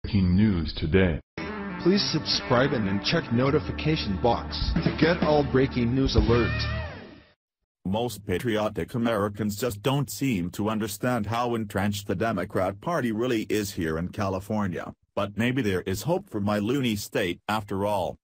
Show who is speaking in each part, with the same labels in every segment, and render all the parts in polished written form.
Speaker 1: breaking news today.
Speaker 2: Please subscribe and then check notification box to get all breaking news alerts.
Speaker 3: Most patriotic Americans just don't seem to understand how entrenched the Democrat Party really is here in California, but maybe there is hope for my looney state after all.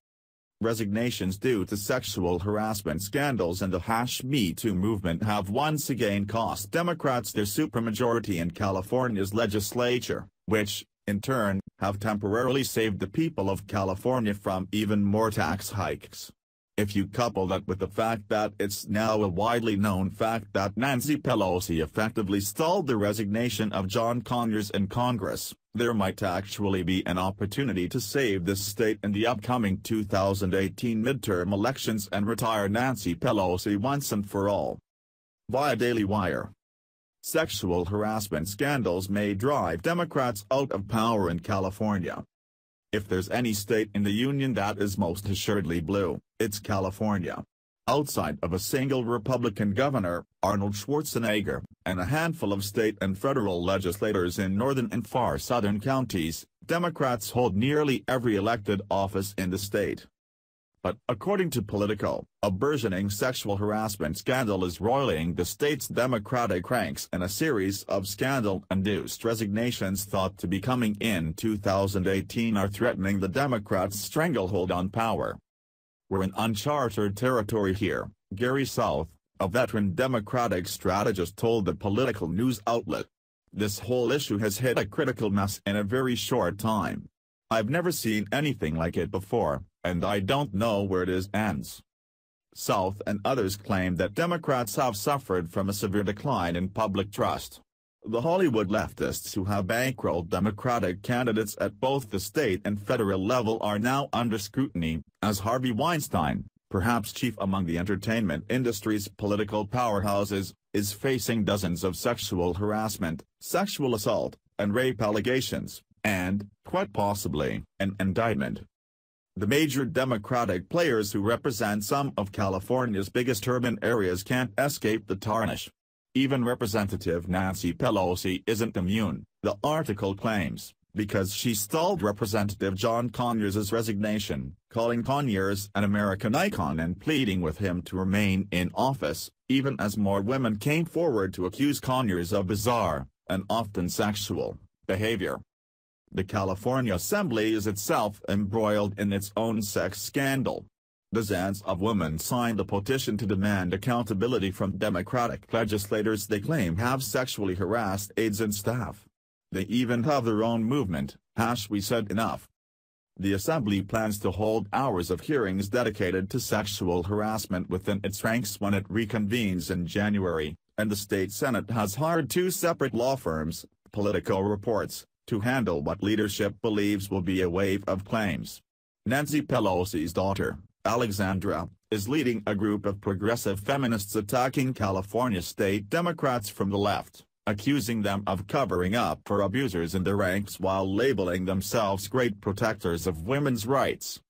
Speaker 3: Resignations due to sexual harassment scandals and the #Me Too movement have once again cost Democrats their supermajority in California's legislature, which, in turn, have temporarily saved the people of California from even more tax hikes. If you couple that with the fact that it's now a widely known fact that Nancy Pelosi effectively stalled the resignation of John Conyer in Congress, there might actually be an opportunity to save this state in the upcoming 2018 midterm elections and retire Nancy Pelosi once and for all. Via Daily Wire. Sexual harassment scandals may drive Democrats out of power in California. If there's any state in the union that is most assuredly blue, it's California. Outside of a single Republican governor, Arnold Schwarzenegger, and a handful of state and federal legislators in northern and far southern counties, Democrats hold nearly every elected office in the state. But according to Politico, a burgeoning sexual harassment scandal is roiling the state's Democratic ranks, and a series of scandal-induced resignations thought to be coming in 2018 are threatening the Democrats' stranglehold on power. We're in uncharted territory here, Gary South, a veteran Democratic strategist told the political news outlet. This whole issue has hit a critical mass in a very short time. I've never seen anything like it before, and I don't know where it ends. South and others claim that Democrats have suffered from a severe decline in public trust. The Hollywood leftists who have bankrolled Democratic candidates at both the state and federal level are now under scrutiny, as Harvey Weinstein, perhaps chief among the entertainment industry's political powerhouses, is facing dozens of sexual harassment, sexual assault, and rape allegations, and, quite possibly, an indictment. The major Democratic players who represent some of California's biggest urban areas can't escape the tarnish. Even Representative Nancy Pelosi isn't immune, the article claims, because she stalled Representative John Conyers' resignation, calling Conyers an American icon and pleading with him to remain in office, even as more women came forward to accuse Conyers of bizarre, and often sexual, behavior. The California Assembly is itself embroiled in its own sex scandal. Dozens of women signed a petition to demand accountability from Democratic legislators they claim have sexually harassed aides and staff. They even have their own movement, We Said Enough. The Assembly plans to hold hours of hearings dedicated to sexual harassment within its ranks when it reconvenes in January, and the state Senate has hired two separate law firms, Politico reports, to handle what leadership believes will be a wave of claims. Nancy Pelosi's daughter, Alexandra, is leading a group of progressive feminists attacking California state Democrats from the left, accusing them of covering up for abusers in their ranks while labeling themselves great protectors of women's rights.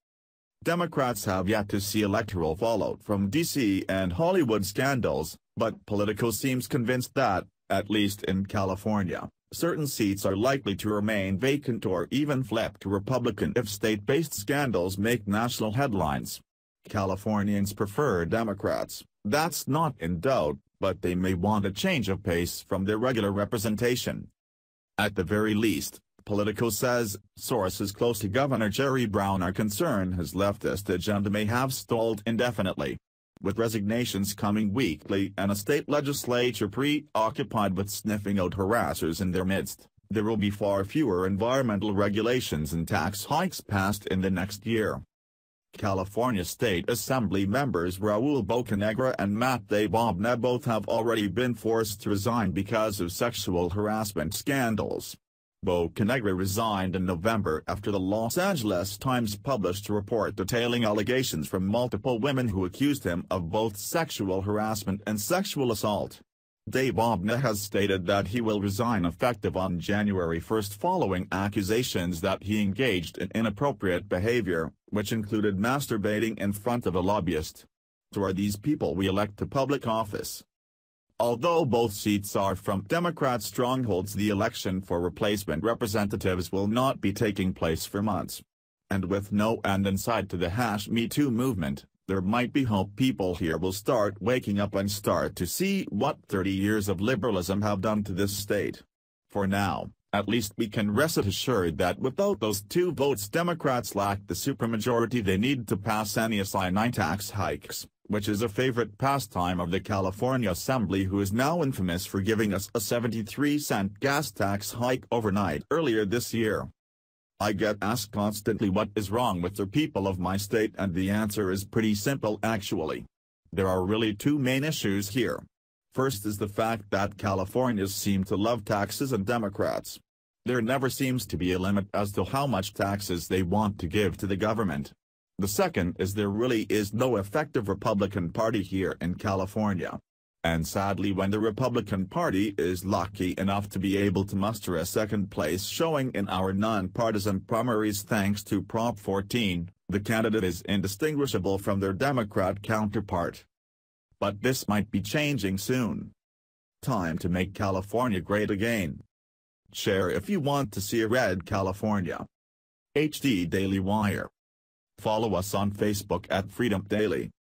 Speaker 3: Democrats have yet to see electoral fallout from D.C. and Hollywood scandals, but Politico seems convinced that, at least in California, certain seats are likely to remain vacant or even flip to Republican if state-based scandals make national headlines. Californians prefer Democrats, that's not in doubt, but they may want a change of pace from their regular representation. At the very least, Politico says, sources close to Governor Jerry Brown are concerned his leftist agenda may have stalled indefinitely. With resignations coming weekly and a state legislature preoccupied with sniffing out harassers in their midst, there will be far fewer environmental regulations and tax hikes passed in the next year. California State Assembly members Raul Bocanegra and Matt Boebna both have already been forced to resign because of sexual harassment scandals. Bocanegra resigned in November after the Los Angeles Times published a report detailing allegations from multiple women who accused him of both sexual harassment and sexual assault. Boebna has stated that he will resign effective on January 1 following accusations that he engaged in inappropriate behavior, which included masturbating in front of a lobbyist. So are these people we elect to public office? Although both seats are from Democrat strongholds, the election for replacement representatives will not be taking place for months. And with no end in sight to the #Me Too movement, there might be hope people here will start waking up and start to see what 30 years of liberalism have done to this state. For now, at least we can rest assured that without those 2 votes, Democrats lack the supermajority they need to pass any asinine tax hikes, which is a favorite pastime of the California Assembly, who is now infamous for giving us a 73-cent gas tax hike overnight earlier this year. I get asked constantly what is wrong with the people of my state, and the answer is pretty simple actually. There are really 2 main issues here. First is the fact that Californians seem to love taxes and Democrats. There never seems to be a limit as to how much taxes they want to give to the government. The second is there really is no effective Republican Party here in California. And sadly, when the Republican Party is lucky enough to be able to muster a second place showing in our nonpartisan primaries thanks to Prop 14, the candidate is indistinguishable from their Democrat counterpart. But this might be changing soon. Time to make California great again. Share if you want to see a red California. HD Daily Wire. Follow us on Facebook at Freedom Daily.